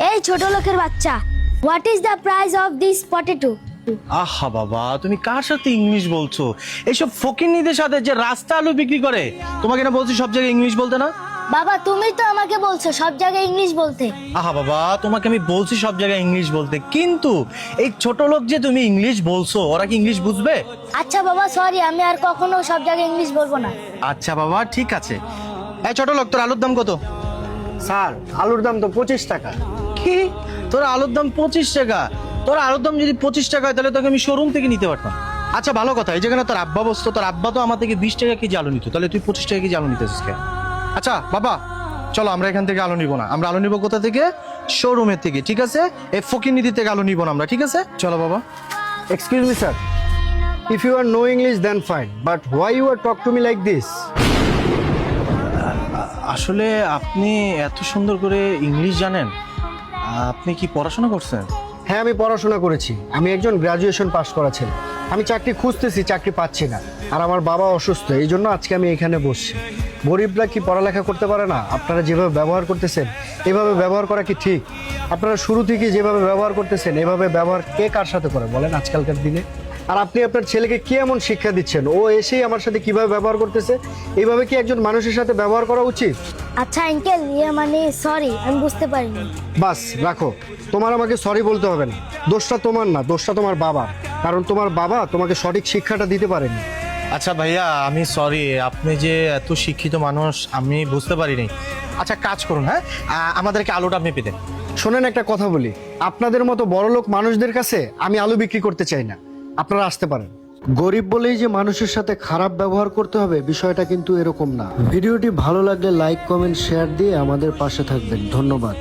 এই ছোট লোকের বাচ্চা, what is the price of this potato? আহা বাবা, তুমি কার সাথে ইংলিশ বলছো? এইসব ফকিন্নিদের সাথে যে রাস্তা আলু বিক্রি করে, তোমাকে না বলছি সব জায়গায় ইংলিশ বলতে না? বাবা তুমি তো আমাকে বলছো সব জায়গায় ইংলিশ বলতে। আহা বাবা, তোমাকে আমি বলছি সব জায়গায় ইংলিশ বলতে, কিন্তু এই ছোট লোক যে তুমি ইংলিশ বলছো, ওরা কি ইংলিশ বুঝবে? আচ্ছা বাবা সরি, আমি আর কখনো সব জায়গায় ইংলিশ বলবো না। আচ্ছা বাবা ঠিক আছে। এই ছোট লোক, তোর আলুর দাম কত? স্যার আলুর দাম তো 25 টাকা। কি, তোর আলুর দাম 25 টাকা? তোর আলুর দাম যদি 25 টাকা হয় তাহলে তোকে আমি শোরুম থেকে নিতে পারতাম। আচ্ছা ভালো কথা, এই যেখানে তোর আব্বা বসতো, তোর আব্বা তো আমার থেকে 20 টাকা কেজি আলু নিত, তাহলে তুই 25 টাকা কেজি আলু নিতেছিস কেন? আচ্ছা বাবা চলো, আমরা এখান থেকে আলু নিব না। আমরা আলু নিব কোথা থেকে? শোরুমের থেকে, ঠিক আছে? এই ফকিন্নিদি থেকে আলু নিব না আমরা, ঠিক আছে? চলো বাবা। Excuse me sir, if you are no English then fine, but why you are talk to me like this? আসলে আপনি এত সুন্দর করে ইংলিশ জানেন, আপনি কি পড়াশোনা করছেন? হ্যাঁ আমি পড়াশোনা করেছি, আমি একজন গ্রাজুয়েশন পাশ করা ছেলে। আমি চাকরি খুঁজতেছি, চাকরি পাচ্ছি না, আর আমার বাবা অসুস্থ, এই জন্য আজকে আমি এখানে বসছি। গরিবরা কি পড়ালেখা করতে পারে না? আপনারা যেভাবে ব্যবহার করতেছেন এভাবে ব্যবহার করা কি ঠিক? আপনারা শুরু থেকে যেভাবে ব্যবহার করতেছেন এভাবে ব্যবহার কে কার সাথে করে বলেন আজকালকার দিনে? আর আপনি আপনার ছেলেকে কি এমন শিক্ষা দিচ্ছেন? ও এসেই আমার সাথে কিভাবে ব্যবহার করতেছে, এইভাবে কি একজন মানুষের সাথে ব্যবহার করা উচিত? আচ্ছা আঙ্কেল, মানে সরি, আমি বুঝতে পারিনি। বাস রাখো, তোমার আমাকে সরি বলতে হবে না। দোষটা তোমার না, দোষটা তোমার বাবার, কারণ তোমার বাবা তোমাকে সঠিক শিক্ষাটা দিতে পারেনি। আচ্ছা ভাইয়া, আমি সরি, আপনি যে এত শিক্ষিত মানুষ আমি বুঝতে পারিনি। আচ্ছা কাজ করুন, হ্যাঁ আমাদেরকে আলুটা আপনি পেতেন। শোনেন একটা কথা বলি, আপনাদের মতো বড়লোক মানুষদের কাছে আমি আলু বিক্রি করতে চাই না, আপনারা আসতে পারেন। গরিব বলেই যে মানুষের সাথে খারাপ ব্যবহার করতে হবে বিষয়টা কিন্তু এরকম না। ভিডিওটি ভালো লাগলে লাইক কমেন্ট শেয়ার দিয়ে আমাদের পাশে থাকবেন। ধন্যবাদ।